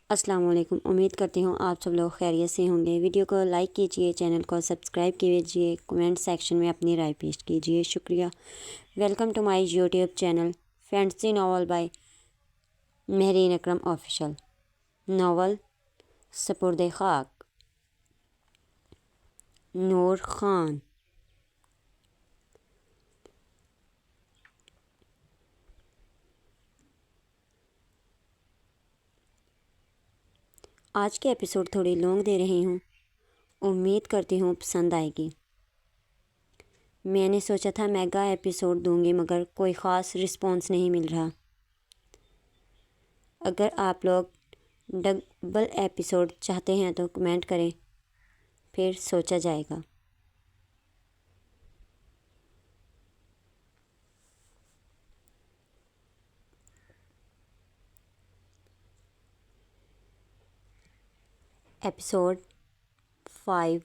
السلام علیکم۔ امید کرتی ہوں آپ سب لوگ خیریت سے ہوں گے۔ ویڈیو کو لائک کیجئے، چینل کو سبسکرائب کیجئے، کمنٹ سیکشن میں اپنی رائے پیش کیجئے۔ شکریہ۔ Welcome to my YouTube channel fantasy novel by Mehreen Akram official. Novel Supurd Khak, نور خان۔ آج کے ایپیسوڈ تھوڑی لانگ دے رہی ہوں، امید کرتی ہوں پسند آئے گی۔ میں نے سوچا تھا میگا ایپیسوڈ دوں گی مگر کوئی خاص رسپانس نہیں مل رہا۔ اگر آپ لوگ ڈبل ایپیسوڈ چاہتے ہیں تو کمنٹ کریں، پھر سوچا جائے گا۔ ایپیسوڈ 5۔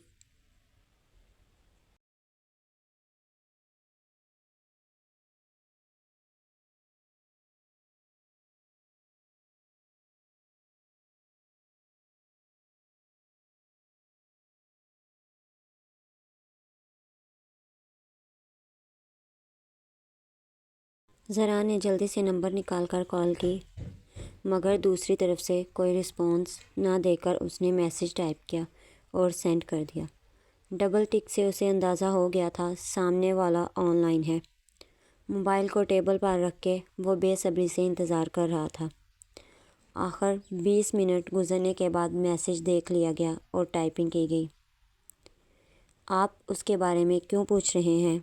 ذرا نے جلدی سے نمبر نکال کر کال کی مگر دوسری طرف سے کوئی رسپانس نہ دے کر اس نے میسیج ٹائپ کیا اور سینڈ کر دیا۔ ڈبل ٹک سے اسے اندازہ ہو گیا تھا سامنے والا آن لائن ہے۔ موبائل کو ٹیبل پر رکھ کے وہ بے صبری سے انتظار کر رہا تھا۔ آخر 20 منٹ گزرنے کے بعد میسیج دیکھ لیا گیا اور ٹائپنگ کی گئی۔ آپ اس کے بارے میں کیوں پوچھ رہے ہیں؟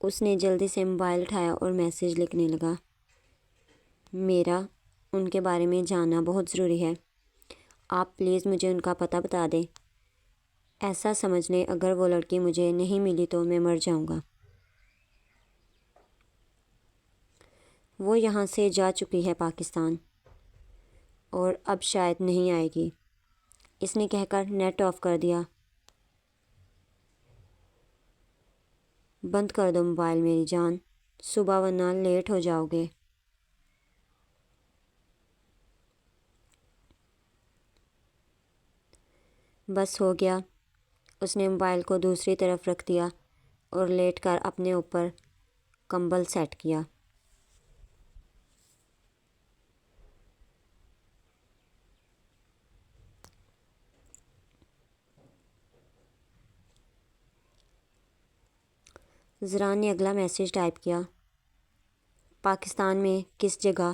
اس نے جلدی سے موبائل اٹھایا اور میسیج لکھنے لگا۔ میرا ان کے بارے میں جاننا بہت ضروری ہے۔ آپ پلیز مجھے ان کا پتہ بتا دیں۔ ایسا سمجھ لیں اگر وہ لڑکی مجھے نہیں ملی تو میں مر جاؤں گا۔ وہ یہاں سے جا چکی ہے پاکستان، اور اب شاید نہیں آئے گی۔ اس نے کہہ کر نیٹ آف کر دیا۔ بند کر دو موبائل میری جان، صبح ورنہ لیٹ ہو جاؤ گے۔ بس ہو گیا۔ اس نے موبائل کو دوسری طرف رکھ دیا اور لیٹ کر اپنے اوپر کمبل سیٹ کیا۔ ذرا نے اگلا میسیج ٹائپ کیا۔ پاکستان میں کس جگہ؟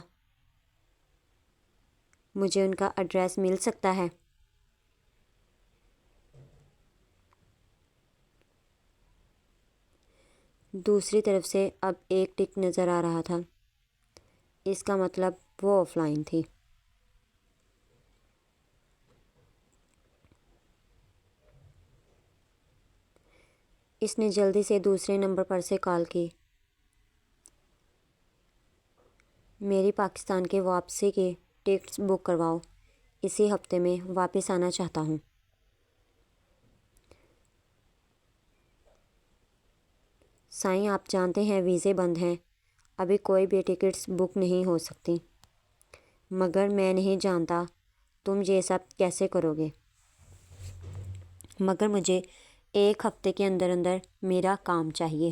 مجھے ان کا ایڈریس مل سکتا ہے؟ دوسری طرف سے اب ایک ٹک نظر آ رہا تھا۔ اس کا مطلب وہ آف لائن تھی۔ اس نے جلدی سے دوسرے نمبر پر سے کال کی۔ میری پاکستان کے واپسی کی ٹکٹس بک کرواؤ، اسی ہفتے میں واپس آنا چاہتا ہوں۔ سائیں آپ جانتے ہیں ویزے بند ہیں، ابھی کوئی بھی ٹکٹس بک نہیں ہو سکتی۔ مگر میں نہیں جانتا تم یہ سب کیسے کرو گے۔ مگر مجھے ایک ہفتے کے اندر اندر میرا کام چاہیے۔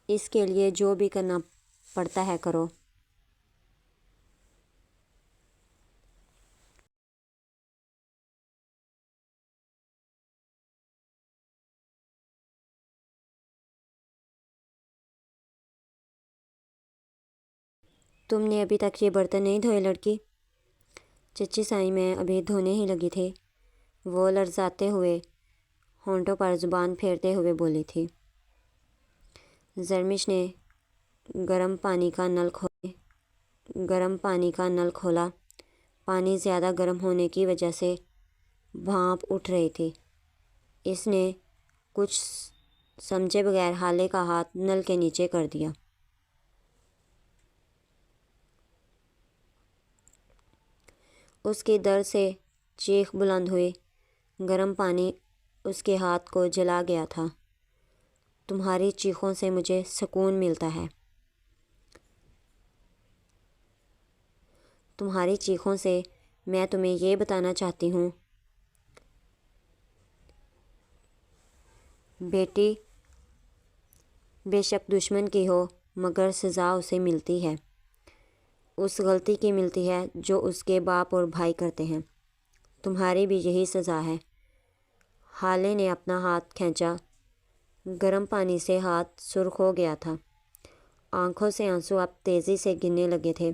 اس کے لیے جو بھی کرنا پڑتا ہے کرو۔ تم نے ابھی تک یہ برتن نہیں دھوئے لڑکی؟ چچی سائیں میں ابھی دھونے ہی لگی تھی، وہ لرزاتے ہوئے ہونٹوں پر زبان پھیرتے ہوئے بولی تھی۔ زرمش نے گرم پانی کا نل کھولا۔ پانی زیادہ گرم ہونے کی وجہ سے بھاپ اٹھ رہی تھی۔ اس نے کچھ سمجھے بغیر ہالے کا ہاتھ نل کے نیچے کر دیا۔ اس کی درد سے چیخ بلند ہوئی۔ گرم پانی اس کے ہاتھ کو جلا گیا تھا۔ تمہاری چیخوں سے مجھے سکون ملتا ہے۔ تمہاری چیخوں سے میں تمہیں یہ بتانا چاہتی ہوں بیٹی بے شک دشمن کی ہو مگر سزا اسے ملتی ہے، اس غلطی کی ملتی ہے جو اس کے باپ اور بھائی کرتے ہیں۔ تمہاری بھی یہی سزا ہے۔ ہالے نے اپنا ہاتھ کھینچا۔ گرم پانی سے ہاتھ سرخ ہو گیا تھا۔ آنکھوں سے آنسو اب تیزی سے گرنے لگے تھے۔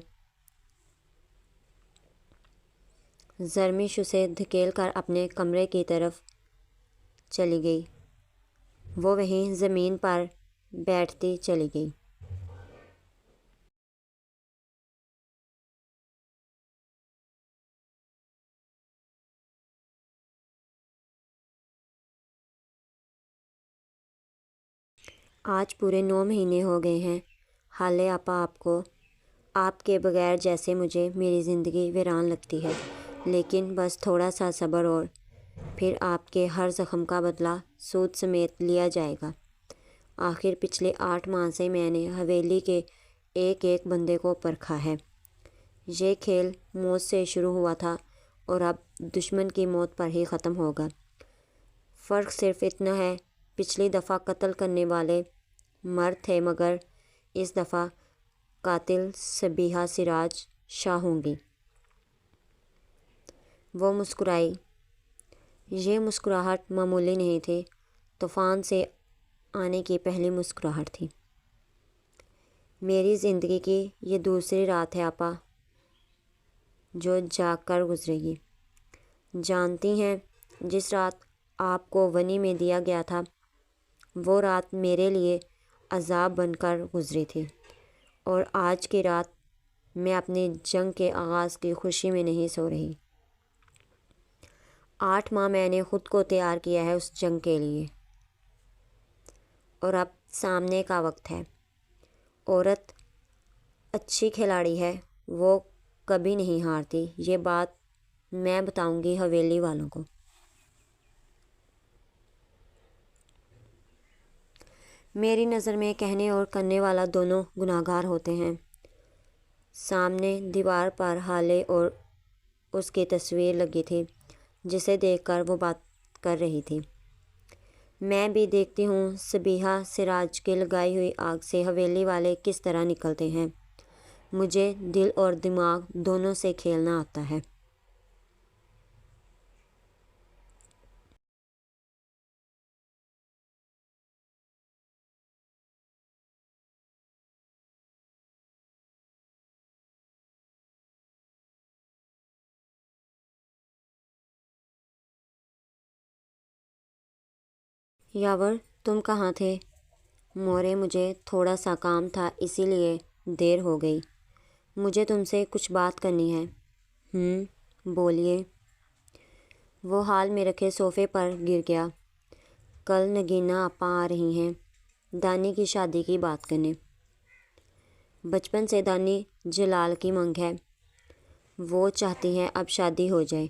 زرمش اسے دھکیل کر اپنے کمرے کی طرف چلی گئی۔ وہ وہیں زمین پر بیٹھتی چلی گئی۔ آج پورے 9 مہینے ہو گئے ہیں حالے آپا آپ کے بغیر جیسے مجھے میری زندگی ویران لگتی ہے، لیکن بس تھوڑا سا صبر اور پھر آپ کے ہر زخم کا بدلہ سود سمیت لیا جائے گا۔ آخر پچھلے 8 ماہ سے میں نے حویلی کے ایک ایک بندے کو پرکھا ہے۔ یہ کھیل موت سے شروع ہوا تھا اور اب دشمن کی موت پر ہی ختم ہوگا۔ فرق صرف اتنا ہے، پچھلی دفعہ قتل کرنے والے مرد تھے مگر اس دفعہ قاتل صبیحہ سراج شاہ ہوں گی۔ وہ مسکرائی۔ یہ مسکراہٹ معمولی نہیں تھی، طوفان سے آنے کی پہلی مسکراہٹ تھی۔ میری زندگی کی یہ دوسری رات ہے آپا جو جاگ کر گزرے گی۔ جانتی ہیں جس رات آپ کو ونی میں دیا گیا تھا وہ رات میرے لیے عذاب بن کر گزری تھی، اور آج کی رات میں اپنی جنگ کے آغاز کی خوشی میں نہیں سو رہی۔ 8 ماہ میں نے خود کو تیار کیا ہے اس جنگ کے لیے، اور اب سامنے کا وقت ہے۔ عورت اچھی کھلاڑی ہے، وہ کبھی نہیں ہارتی، یہ بات میں بتاؤں گی حویلی والوں کو۔ میری نظر میں کہنے اور کرنے والا دونوں گناہگار ہوتے ہیں۔ سامنے دیوار پر ہالے اور اس کی تصویر لگی تھی جسے دیکھ کر وہ بات کر رہی تھی۔ میں بھی دیکھتی ہوں صبیحہ سراج کی لگائی ہوئی آگ سے حویلی والے کس طرح نکلتے ہیں۔ مجھے دل اور دماغ دونوں سے کھیلنا آتا ہے۔ یاور تم کہاں تھے؟ مورے مجھے تھوڑا سا کام تھا اسی لیے دیر ہو گئی۔ مجھے تم سے کچھ بات کرنی ہے۔ بولیے۔ وہ حال میں رکھے صوفے پر گر گیا۔ کل نگینا آپا آ رہی ہیں دانی کی شادی کی بات کرنے۔ بچپن سے دانی جلال کی منگ ہے، وہ چاہتی ہیں اب شادی ہو جائے۔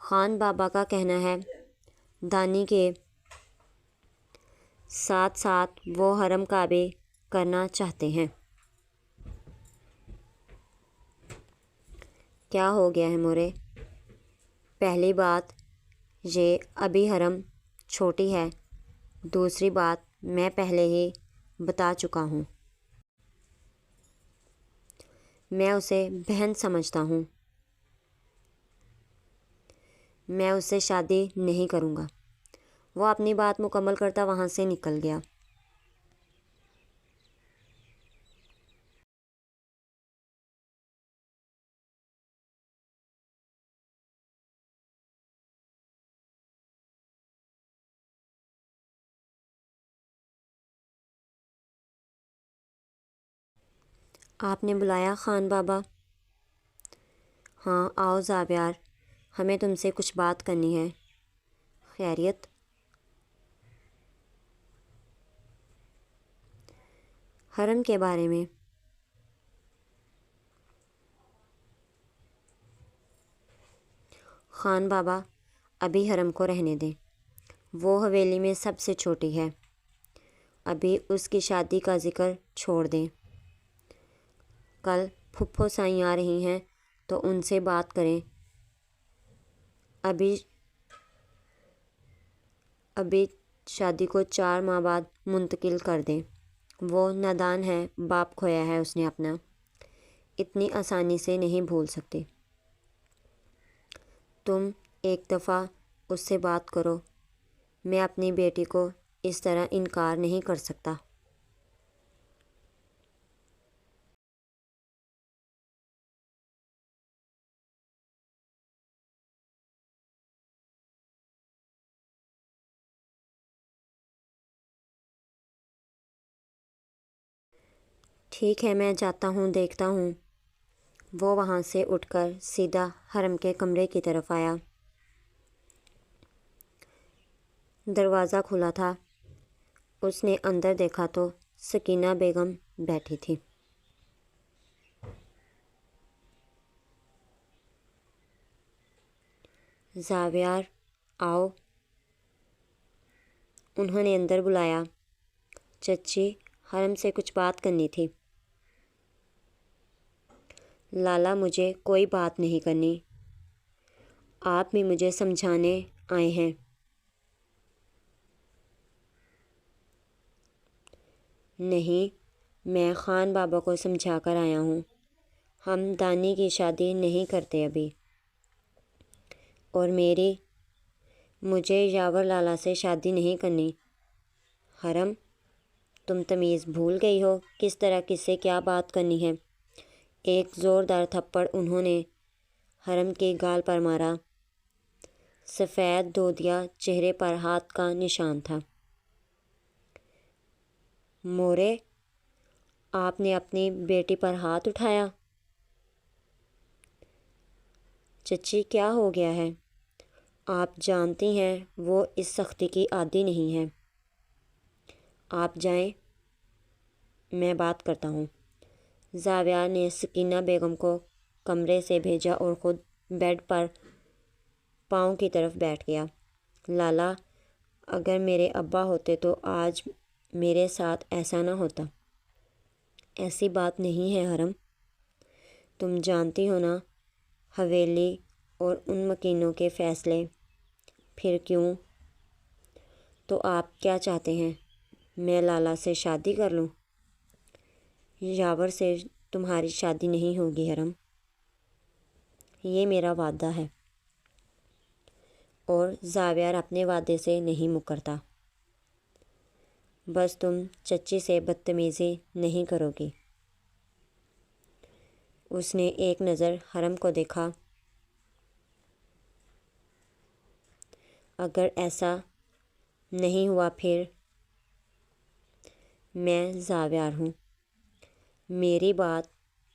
خان بابا کا کہنا ہے دانی کے ساتھ ساتھ وہ حرم کعبے کرنا چاہتے ہیں۔ کیا ہو گیا ہے مورے؟ پہلی بات یہ ابھی حرم چھوٹی ہے، دوسری بات میں پہلے ہی بتا چکا ہوں، میں اسے بہن سمجھتا ہوں، میں اس سے شادی نہیں کروں گا۔ وہ اپنی بات مکمل کرتا وہاں سے نکل گیا۔ آپ نے بلایا خان بابا؟ ہاں آؤ زاویار، ہمیں تم سے کچھ بات کرنی ہے۔ خیریت؟ حرم کے بارے میں۔ خان بابا ابھی حرم کو رہنے دیں، وہ حویلی میں سب سے چھوٹی ہے۔ ابھی اس کی شادی کا ذکر چھوڑ دیں۔ کل پھپھو سائیں آ رہی ہیں تو ان سے بات کریں۔ ابھی شادی کو 4 ماہ بعد منتقل کر دیں۔ وہ نادان ہے، باپ کھویا ہے اس نے اپنا، اتنی آسانی سے نہیں بھول سکتی۔ تم ایک دفعہ اس سے بات کرو۔ میں اپنی بیٹی کو اس طرح انکار نہیں کر سکتا۔ ٹھیک ہے، میں جاتا ہوں، دیکھتا ہوں۔ وہ وہاں سے اٹھ کر سیدھا حرم کے کمرے کی طرف آیا۔ دروازہ کھلا تھا۔ اس نے اندر دیکھا تو سکینہ بیگم بیٹھی تھی۔ زاویار آؤ، انہوں نے اندر بلایا۔ چچی، حرم سے کچھ بات کرنی تھی۔ لالا، مجھے کوئی بات نہیں کرنی، آپ بھی مجھے سمجھانے آئے ہیں۔ نہیں، میں خان بابا کو سمجھا کر آیا ہوں۔ ہم دانی کی شادی نہیں کرتے ابھی، اور مجھے یاور لالا سے شادی نہیں کرنی۔ حرم، تم تمیز بھول گئی ہو، کس طرح کس سے کیا بات کرنی ہے۔ ایک زوردار تھپڑ انہوں نے حرم کے گال پر مارا۔ سفید دودیا چہرے پر ہاتھ کا نشان تھا۔ مورے، آپ نے اپنی بیٹی پر ہاتھ اٹھایا؟ چچی، کیا ہو گیا ہے؟ آپ جانتی ہیں وہ اس سختی کی عادی نہیں ہے۔ آپ جائیں، میں بات کرتا ہوں۔ زاویار نے سکینہ بیگم کو کمرے سے بھیجا اور خود بیڈ پر پاؤں کی طرف بیٹھ گیا۔ لالا، اگر میرے ابا ہوتے تو آج میرے ساتھ ایسا نہ ہوتا۔ ایسی بات نہیں ہے حرم، تم جانتی ہو نا حویلی اور ان مکینوں کے فیصلے۔ پھر کیوں؟ تو آپ کیا چاہتے ہیں، میں لالا سے شادی کر لوں؟ یاور سے تمہاری شادی نہیں ہوگی حرم، یہ میرا وعدہ ہے، اور زاویار اپنے وعدے سے نہیں مکرتا۔ بس تم چچی سے بدتمیزی نہیں کرو گی۔ اس نے ایک نظر حرم کو دیکھا۔ اگر ایسا نہیں ہوا پھر؟ میں زاویار ہوں، میری بات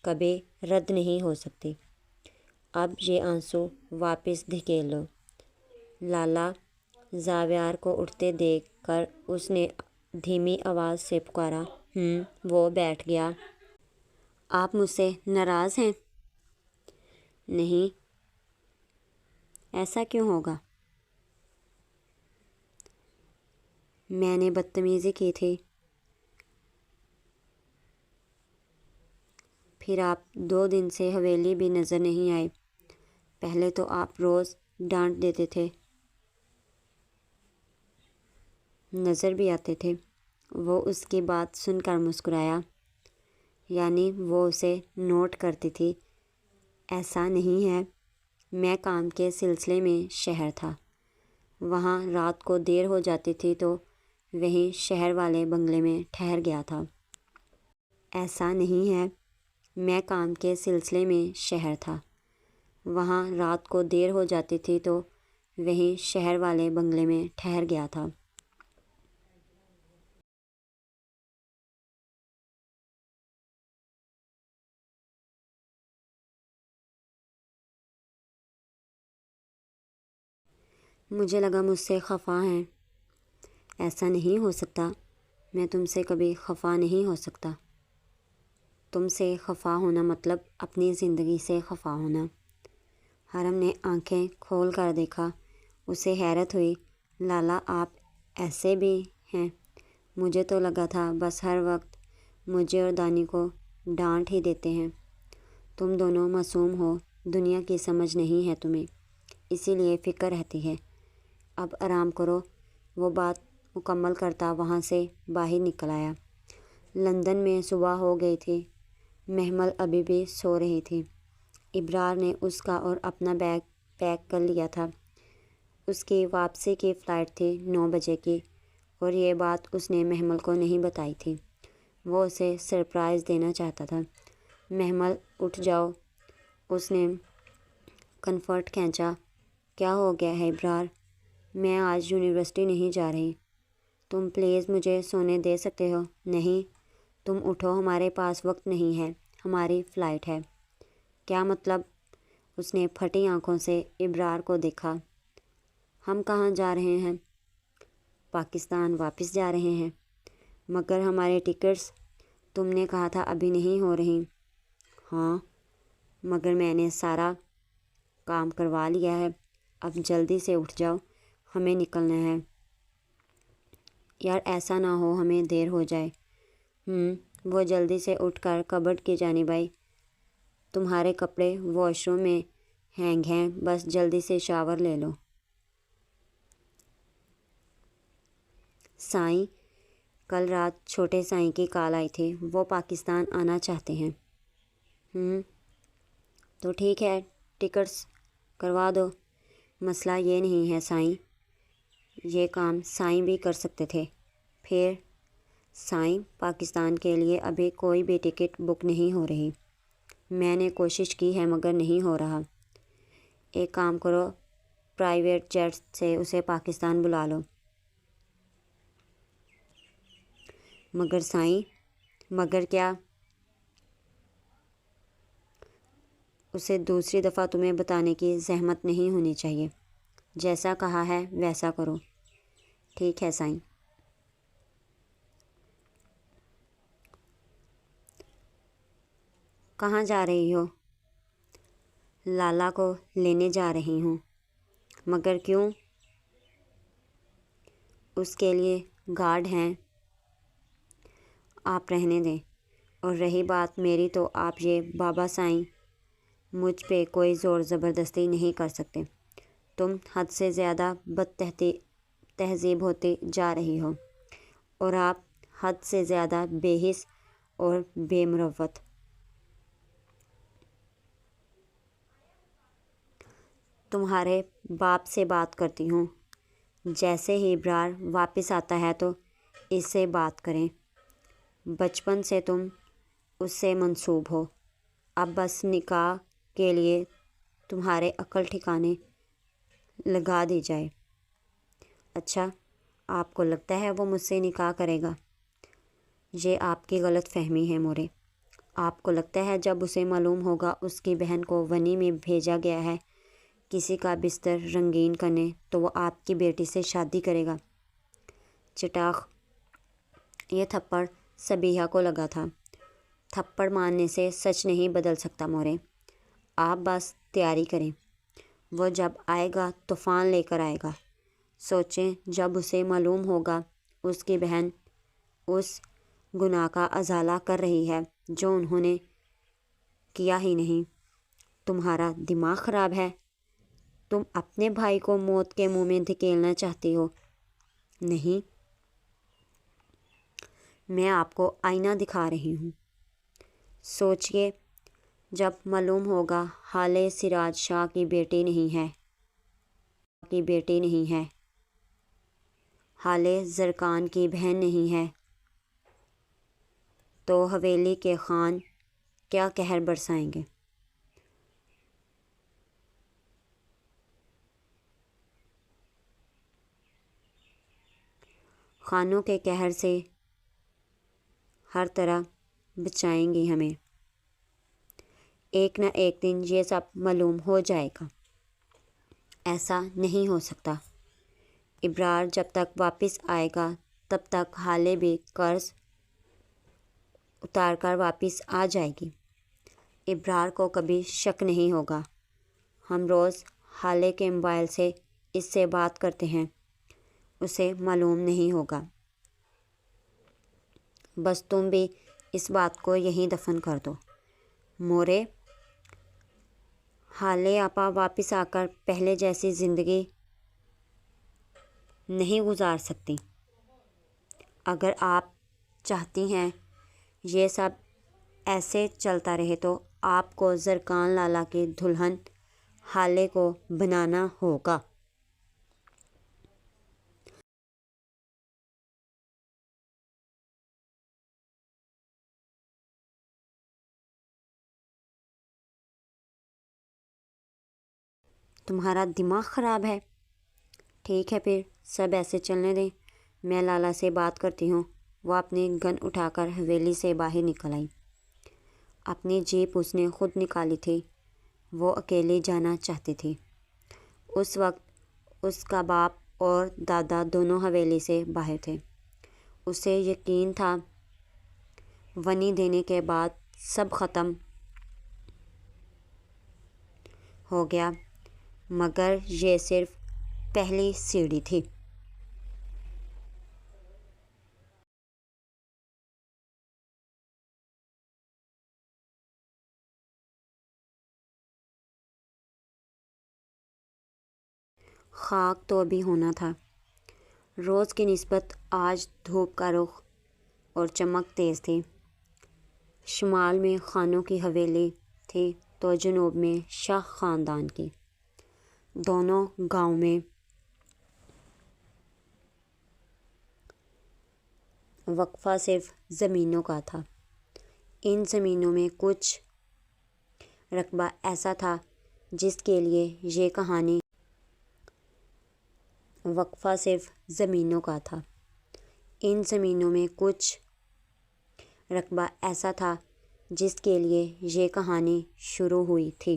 کبھی رد نہیں ہو سکتی۔ اب یہ آنسو واپس دھکیل لو۔ لالا، زاویار کو اٹھتے دیکھ کر اس نے دھیمی آواز سے پکارا۔ وہ بیٹھ گیا۔ آپ مجھ سے ناراض ہیں؟ نہیں، ایسا کیوں ہوگا؟ میں نے بدتمیزی کی تھی؟ پھر آپ 2 دن سے حویلی بھی نظر نہیں آئے۔ پہلے تو آپ روز ڈانٹ دیتے تھے، نظر بھی آتے تھے۔ وہ اس کی بات سن کر مسکرایا۔ یعنی وہ اسے نوٹ کرتی تھی؟ ایسا نہیں ہے، میں کام کے سلسلے میں شہر تھا، وہاں رات کو دیر ہو جاتی تھی تو وہیں شہر والے بنگلے میں ٹھہر گیا تھا۔ ایسا نہیں ہے، میں کام کے سلسلے میں شہر تھا، وہاں رات کو دیر ہو جاتی تھی تو وہیں شہر والے بنگلے میں ٹھہر گیا تھا۔ مجھے لگا مجھ سے خفا ہیں۔ ایسا نہیں ہو سکتا، میں تم سے کبھی خفا نہیں ہو سکتا۔ تم سے خفا ہونا مطلب اپنی زندگی سے خفا ہونا۔ حرم نے آنکھیں کھول کر دیکھا۔ اسے حیرت ہوئی۔ لالا آپ ایسے بھی ہیں؟ مجھے تو لگا تھا بس ہر وقت مجھے اور دانی کو ڈانٹ ہی دیتے ہیں۔ تم دونوں معصوم ہو، دنیا کی سمجھ نہیں ہے تمہیں، اسی لیے فکر رہتی ہے۔ اب آرام کرو۔ وہ بات مکمل کرتا وہاں سے باہر نکل آیا۔ لندن میں صبح ہو گئی تھی۔ محمل ابھی بھی سو رہی تھی۔ ابرار نے اس کا اور اپنا بیگ پیک کر لیا تھا۔ اس کی واپسی کی فلائٹ تھی 9 بجے کی، اور یہ بات اس نے محمل کو نہیں بتائی تھی۔ وہ اسے سرپرائز دینا چاہتا تھا۔ محمل اٹھ جاؤ، اس نے کنفرٹ کھینچا۔ کیا ہو گیا ہے ابرار؟ میں آج یونیورسٹی نہیں جا رہی۔ تم پلیز مجھے سونے دے سکتے ہو؟ نہیں، تم اٹھو، ہمارے پاس وقت نہیں ہے، ہماری فلائٹ ہے۔ کیا مطلب؟ اس نے پھٹی آنکھوں سے ابرار کو دیکھا۔ ہم کہاں جا رہے ہیں؟ پاکستان واپس جا رہے ہیں۔ مگر ہمارے ٹکٹس؟ تم نے کہا تھا ابھی نہیں ہو رہی۔ ہاں، مگر میں نے سارا کام کروا لیا ہے۔ اب جلدی سے اٹھ جاؤ، ہمیں نکلنا ہے۔ یار ایسا نہ ہو ہمیں دیر ہو جائے۔ وہ جلدی سے اٹھ کر کبرڈ کی جانب آئی۔ تمہارے کپڑے واش روم میں ہینگ ہیں، بس جلدی سے شاور لے لو۔ سائیں، کل رات چھوٹے سائیں کی کال آئی تھی، وہ پاکستان آنا چاہتے ہیں۔ تو ٹھیک ہے، ٹکٹس کروا دو۔ مسئلہ یہ نہیں ہے سائیں، یہ کام سائیں بھی کر سکتے تھے۔ پھر سائیں، پاکستان کے لیے ابھی کوئی بھی ٹکٹ بک نہیں ہو رہی۔ میں نے کوشش کی ہے مگر نہیں ہو رہا۔ ایک کام کرو، پرائیویٹ جیٹ سے اسے پاکستان بلا لو۔ مگر سائیں، مگر کیا؟ اسے دوسری دفعہ تمہیں بتانے کی زحمت نہیں ہونی چاہیے۔ جیسا کہا ہے ویسا کرو۔ ٹھیک ہے سائیں۔ کہاں جا رہی ہو؟ لالا کو لینے جا رہی ہوں۔ مگر کیوں؟ اس کے لیے گارڈ ہیں، آپ رہنے دیں۔ اور رہی بات میری تو آپ یہ بابا سائیں، مجھ پہ کوئی زور زبردستی نہیں کر سکتے۔ تم حد سے زیادہ بد تہذیب ہوتی جا رہی ہو، اور آپ حد سے زیادہ بے حس اور بے مروت۔ تمہارے باپ سے بات کرتی ہوں۔ جیسے ہی ابرار واپس آتا ہے تو اس سے بات کریں۔ بچپن سے تم اس سے منسوب ہو، اب بس نکاح کے لیے تمہارے عقل ٹھکانے لگا دی جائے۔ اچھا، آپ کو لگتا ہے وہ مجھ سے نکاح کرے گا؟ یہ آپ کی غلط فہمی ہے مورے۔ آپ کو لگتا ہے جب اسے معلوم ہوگا اس کی بہن کو ونی میں بھیجا گیا ہے کسی کا بستر رنگین کرنے، تو وہ آپ کی بیٹی سے شادی کرے گا؟ چٹاخ! یہ تھپڑ صبیحہ کو لگا تھا۔ تھپڑ مارنے سے سچ نہیں بدل سکتا مورے۔ آپ بس تیاری کریں، وہ جب آئے گا طوفان لے کر آئے گا۔ سوچیں جب اسے معلوم ہوگا اس کی بہن اس گناہ کا ازالہ کر رہی ہے جو انہوں نے کیا ہی نہیں۔ تمہارا دماغ خراب ہے؟ تم اپنے بھائی کو موت کے منہ میں دھکیلنا چاہتی ہو؟ نہیں، میں آپ کو آئینہ دکھا رہی ہوں۔ سوچئے جب معلوم ہوگا حالے سراج شاہ کی بیٹی نہیں ہے، حالے زرکان کی بہن نہیں ہے، تو حویلی کے خان کیا قہر برسائیں گے؟ خانوں کے قہر سے ہر طرح بچائیں گی ہمیں۔ ایک نہ ایک دن یہ سب معلوم ہو جائے گا۔ ایسا نہیں ہو سکتا۔ ابرار جب تک واپس آئے گا تب تک حالے بھی قرض اتار کر واپس آ جائے گی۔ ابرار کو کبھی شک نہیں ہوگا۔ ہم روز حالے کے موبائل سے اس سے بات کرتے ہیں۔ اسے معلوم نہیں ہوگا۔ بس تم بھی اس بات کو یہیں دفن کر دو۔ مورے، ہالے آپا واپس آ کر پہلے جیسی زندگی نہیں گزار سکتی۔ اگر آپ چاہتی ہیں یہ سب ایسے چلتا رہے تو آپ کو زرکان لالا کی دلہن ہالے کو بنانا ہوگا۔ تمہارا دماغ خراب ہے؟ ٹھیک ہے پھر سب ایسے چلنے دیں، میں لالا سے بات کرتی ہوں۔ وہ اپنی گن اٹھا کر حویلی سے باہر نکل آئی۔ اپنی جیپ اس نے خود نکالی تھی۔ وہ اکیلی جانا چاہتی تھی۔ اس وقت اس کا باپ اور دادا دونوں حویلی سے باہر تھے۔ اسے یقین تھا ونی دینے کے بعد سب ختم ہو گیا، مگر یہ صرف پہلی سیڑھی تھی۔ خاک تو ابھی ہونا تھا۔ روز کی نسبت آج دھوپ کا رخ اور چمک تیز تھی۔ شمال میں خانوں کی حویلی تھی تو جنوب میں شاہ خاندان کی۔ دونوں گاؤں میں وقفہ صرف زمینوں کا تھا۔ ان زمینوں میں کچھ رقبہ ایسا تھا جس کے لیے یہ کہانی وقفہ صرف زمینوں کا تھا۔ ان زمینوں میں کچھ رقبہ ایسا تھا جس کے لیے یہ کہانی شروع ہوئی تھی۔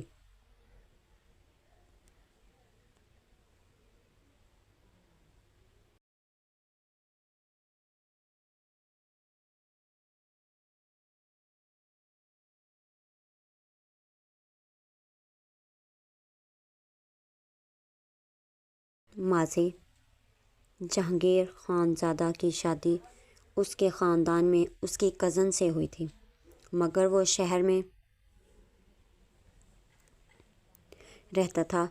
ماضی: جہانگیر خانزادہ کی شادی اس کے خاندان میں اس کی کزن سے ہوئی تھی، مگر وہ شہر میں رہتا تھا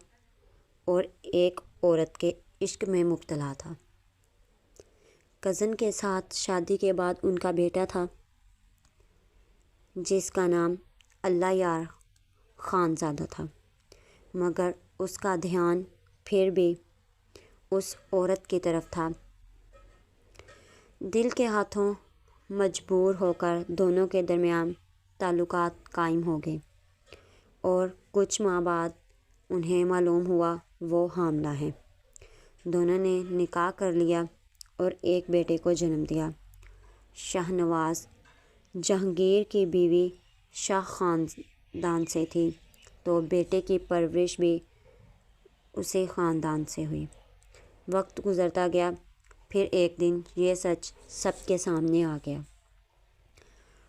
اور ایک عورت کے عشق میں مبتلا تھا۔ کزن کے ساتھ شادی کے بعد ان کا بیٹا تھا جس کا نام اللہ یار خانزادہ تھا، مگر اس کا دھیان پھر بھی اس عورت کی طرف تھا۔ دل کے ہاتھوں مجبور ہو کر دونوں کے درمیان تعلقات قائم ہو گئے اور کچھ ماہ بعد انہیں معلوم ہوا وہ حاملہ ہیں۔ دونوں نے نکاح کر لیا اور ایک بیٹے کو جنم دیا۔ شاہ نواز جہانگیر کی بیوی شاہ خاندان سے تھی تو بیٹے کی پرورش بھی اسی خاندان سے ہوئی۔ وقت گزرتا گیا، پھر ایک دن یہ سچ سب کے سامنے آ گیا۔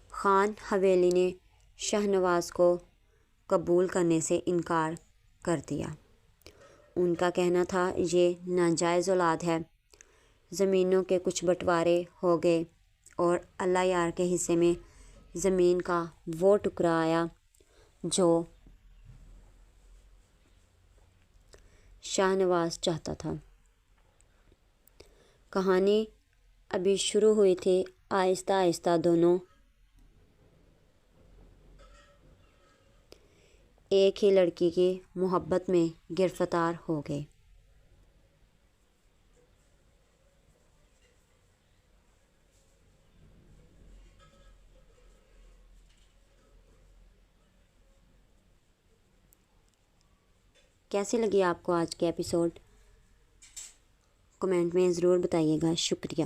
خان حویلی نے شاہ نواز کو قبول کرنے سے انکار کر دیا۔ ان کا کہنا تھا یہ ناجائز اولاد ہے۔ زمینوں کے کچھ بٹوارے ہو گئے اور اللہ یار کے حصے میں زمین کا وہ ٹکڑا آیا جو شاہ نواز چاہتا تھا۔ کہانی ابھی شروع ہوئی تھی۔ آہستہ آہستہ دونوں ایک ہی لڑکی کی محبت میں گرفتار ہو گئے۔ کیسی لگی آپ کو آج کے ایپیسوڈ؟ کمنٹ میں ضرور بتائیے گا۔ شکریہ۔